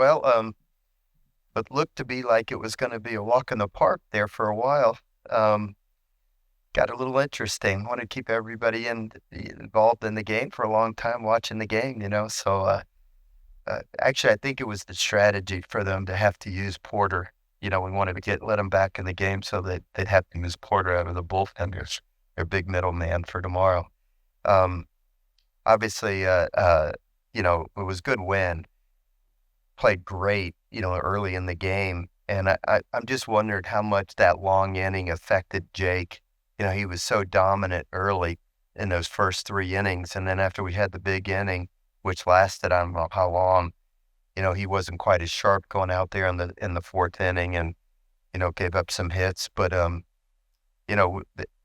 Well, it looked to be like it was going to be a walk in the park there for a while. Um, got a little interesting. Wanted to keep everybody involved in the game for a long time, watching the game. So actually, I think it was the strategy for them to have to use Porter. We wanted to let him back in the game so that they'd have to use Porter out of the bullpen as their big middleman for tomorrow. Um, Obviously, it was a good win. Played great, early in the game. And I'm just wondering how much that long inning affected Jake. He was so dominant early in those first 3 innings. And then after we had the big inning, which lasted, I don't know how long, he wasn't quite as sharp going out there in the fourth inning and, gave up some hits. But,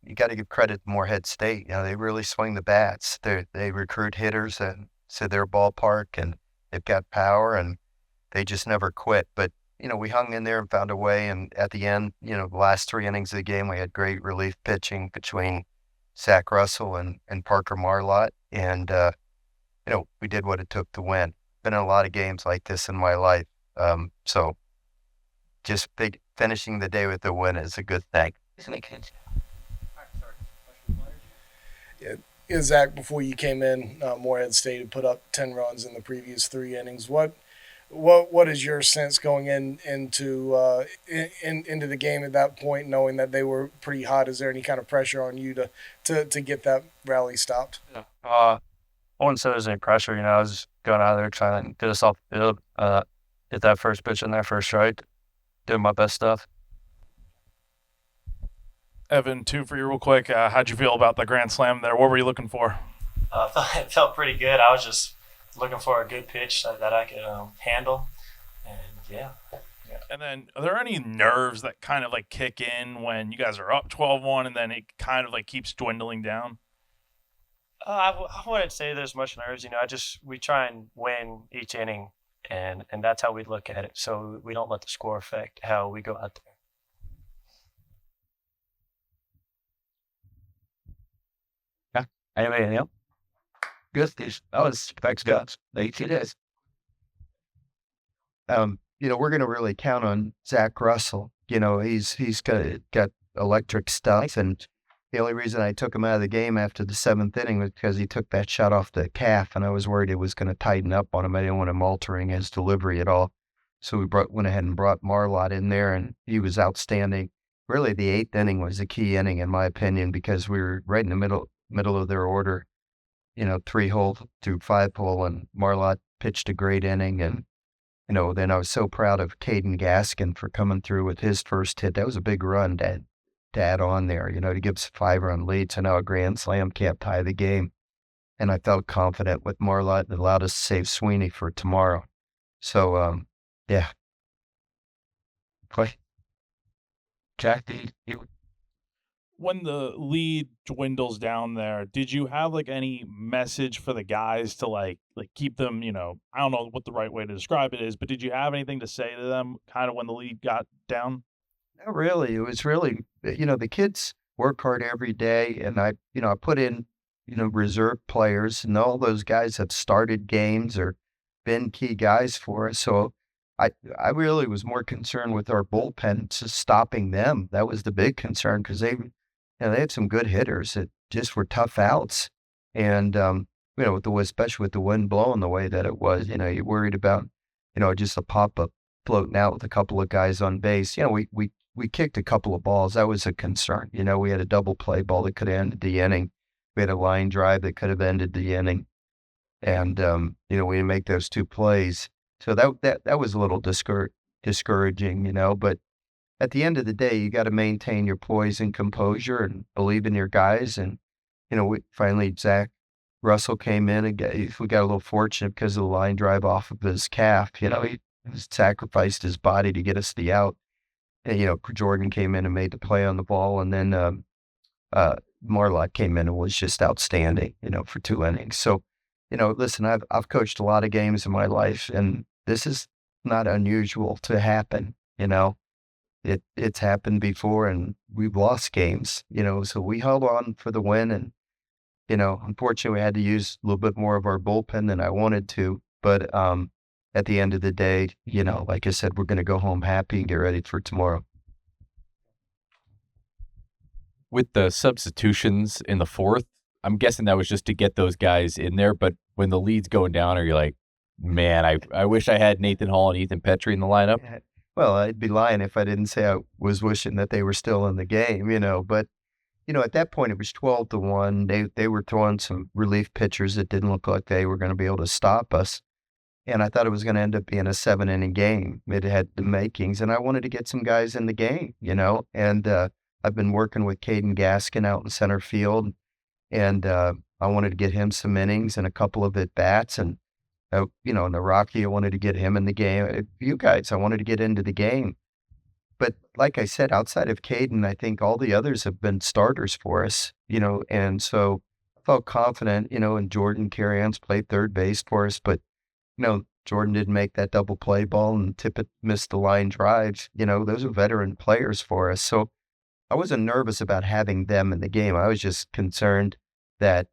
you got to give credit to Morehead State. They really swing the bats. They recruit hitters to their ballpark, and they've got power, and they just never quit. But, we hung in there and found a way. And at the end, the last 3 innings of the game, we had great relief pitching between Zach Russell and Parker Marlott. And, we did what it took to win. Been in a lot of games like this in my life. So just finishing the day with a win is a good thing. Yeah, Zach, before you came in, Morehead State had put up 10 runs in the previous 3 innings. What is your sense going into the game at that point, knowing that they were pretty hot? Is there any kind of pressure on you to get that rally stopped? Yeah. I wouldn't say there's any pressure. I was just going out there trying to get us off the field, hit that first pitch in there first strike, doing my best stuff. Evan, two for you real quick. How'd you feel about the grand slam there? What were you looking for? It felt pretty good. I was just looking for a good pitch that I could handle, and yeah. And then, are there any nerves that kind of kick in when you guys are up 12-1 and then it kind of keeps dwindling down? I wouldn't say there's much nerves. We try and win each inning, and that's how we look at it. So we don't let the score affect how we go out there. Anybody else? Good. That was thanks, guys. Thank you, guys. We're going to really count on Zach Russell. He's got electric stuff, and the only reason I took him out of the game after the 7th inning was because he took that shot off the calf, and I was worried it was going to tighten up on him. I didn't want him altering his delivery at all. So we went ahead and brought Marlott in there, and he was outstanding. Really, the 8th inning was a key inning, in my opinion, because we were right in the middle of their order, 3-hole through 5-hole, and Marlott pitched a great inning. And, then I was so proud of Caden Gaskin for coming through with his first hit. That was a big run to add on there, to give us a 5-run lead. So now a grand slam can't tie the game. And I felt confident with Marlott and allowed us to save Sweeney for tomorrow. So, yeah. Jackie, When the lead dwindles down there, did you have any message for the guys to keep them, I don't know what the right way to describe it is, but did you have anything to say to them kind of when the lead got down? Not really. It was really, the kids work hard every day, and I put in, reserve players, and all those guys have started games or been key guys for us. So I really was more concerned with our bullpen, just stopping them. That was the big concern, because they had some good hitters that just were tough outs. And, especially with the wind blowing the way that it was, you're worried about, just a pop-up floating out with a couple of guys on base. We kicked a couple of balls. That was a concern. We had a double play ball that could have ended the inning. We had a line drive that could have ended the inning. And, we didn't make those 2 plays. So that was a little discouraging, but at the end of the day, you got to maintain your poise and composure and believe in your guys. And, finally, Zach Russell came in, and we got a little fortunate because of the line drive off of his calf. He sacrificed his body to get us the out. And, Jordan came in and made the play on the ball. And then Marlott came in and was just outstanding, for 2 innings. So, listen, I've coached a lot of games in my life, and this is not unusual to happen. It's happened before, and we've lost games, so we held on for the win. And, unfortunately we had to use a little bit more of our bullpen than I wanted to, but, at the end of the day, like I said, we're going to go home happy and get ready for tomorrow. With the substitutions in the fourth, I'm guessing that was just to get those guys in there. But when the lead's going down, are you like, man, I wish I had Nathan Hall and Ethan Petrie in the lineup? Yeah. Well, I'd be lying if I didn't say I was wishing that they were still in the game, But, at that point, it was 12-1. They were throwing some relief pitchers that didn't look like they were going to be able to stop us. And I thought it was going to end up being a 7-inning game. It had the makings, and I wanted to get some guys in the game, And I've been working with Caden Gaskin out in center field, and I wanted to get him some innings and a couple of at-bats. And, in the Rocky, I wanted to get him in the game. You guys, I wanted to get into the game. But like I said, outside of Caden, I think all the others have been starters for us, and so I felt confident, and Jordan Carrions played third base for us, but Jordan didn't make that double play ball and Tippett missed the line drive. Those are veteran players for us. So I wasn't nervous about having them in the game. I was just concerned that,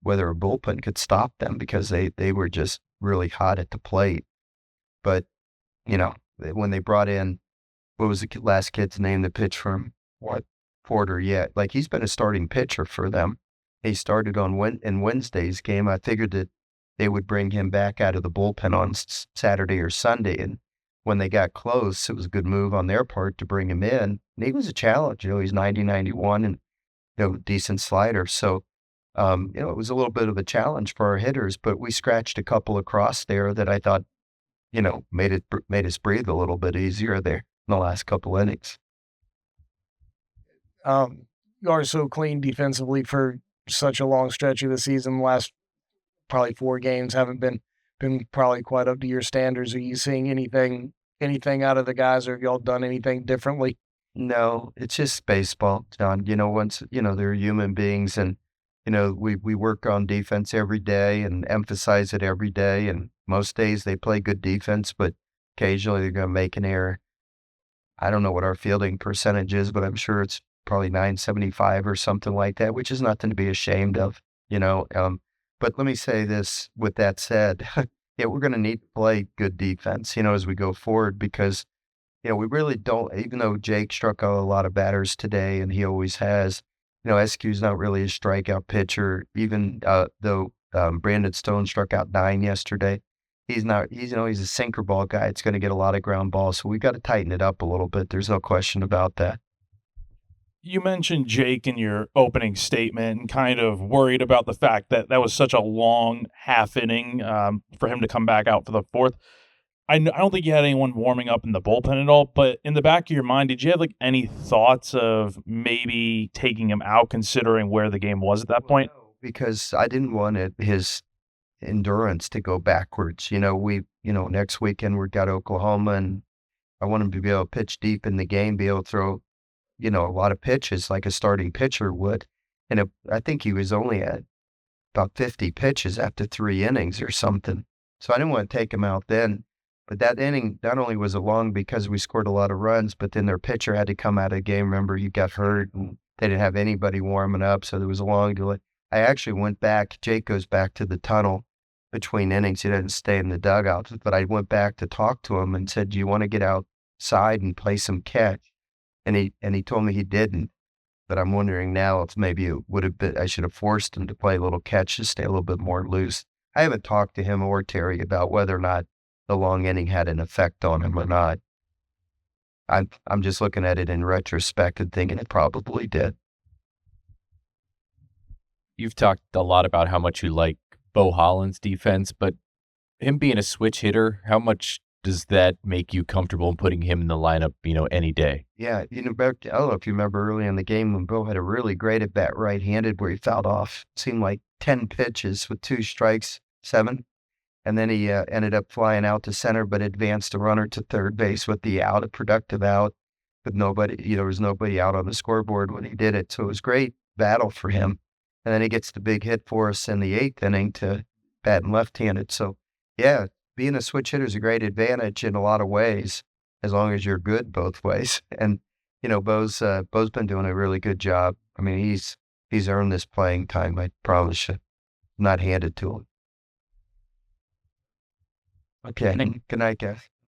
whether a bullpen could stop them because they were just really hot at the plate. But, when they brought in, what was the last kid's name that pitched for him? Porter, yeah. Like, he's been a starting pitcher for them. He started in Wednesday's game. I figured that they would bring him back out of the bullpen on Saturday or Sunday. And when they got close, it was a good move on their part to bring him in. And he was a challenge. He's 90-91 and, decent slider. So, it was a little bit of a challenge for our hitters, but we scratched a couple across there that I thought, made us breathe a little bit easier there in the last couple innings. You are so clean defensively for such a long stretch of the season. Last probably 4 games haven't been probably quite up to your standards. Are you seeing anything out of the guys, or have y'all done anything differently? No, it's just baseball, John. Once, they're human beings, and, we work on defense every day and emphasize it every day. And most days they play good defense, but occasionally they're going to make an error. I don't know what our fielding percentage is, but I'm sure it's probably 975 or something like that, which is nothing to be ashamed of, But let me say this, with that said, yeah, we're going to need to play good defense, as we go forward, because, we really don't, even though Jake struck out a lot of batters today, and he always has, SQ's not really a strikeout pitcher, even though Brandon Stone struck out 9 yesterday. He's not, he's a sinker ball guy. It's going to get a lot of ground balls, so we got to tighten it up a little bit. There's no question about that. You mentioned Jake in your opening statement and kind of worried about the fact that that was such a long half inning for him to come back out for the fourth. I don't think you had anyone warming up in the bullpen at all, but in the back of your mind, did you have any thoughts of maybe taking him out considering where the game was at that point? No, because I didn't want his endurance to go backwards. Next weekend we've got Oklahoma, and I want him to be able to pitch deep in the game, be able to throw a lot of pitches like a starting pitcher would. And I think he was only at about 50 pitches after 3 innings or something. So I didn't want to take him out then. But that inning, not only was it long because we scored a lot of runs, but then their pitcher had to come out of the game. Remember, he got hurt and they didn't have anybody warming up. So there was a long delay. I actually went back. Jake goes back to the tunnel between innings. He didn't stay in the dugout, but I went back to talk to him and said, do you want to get outside and play some catch? And he told me he didn't, but I'm wondering now if maybe it would have been, I should have forced him to play a little catch to stay a little bit more loose. I haven't talked to him or Terry about whether or not the long inning had an effect on him or not. I'm just looking at it in retrospect and thinking it probably did. You've talked a lot about how much you like Bo Holland's defense, but him being a switch hitter, how much does that make you comfortable in putting him in the lineup, any day? Yeah, I don't know if you remember early in the game when Bo had a really great at-bat right-handed where he fouled off, seemed like 10 pitches with 2 strikes, 7. And then he ended up flying out to center, but advanced a runner to third base with the out, a productive out, with nobody, there was nobody out on the scoreboard when he did it. So it was great battle for him. And then he gets the big hit for us in the 8th inning to batting left-handed. So, yeah, being a switch hitter is a great advantage in a lot of ways, as long as you're good both ways. And, Bo's been doing a really good job. I mean, he's earned this playing time, I promise you. Not handed to him. Okay. Good night, guys.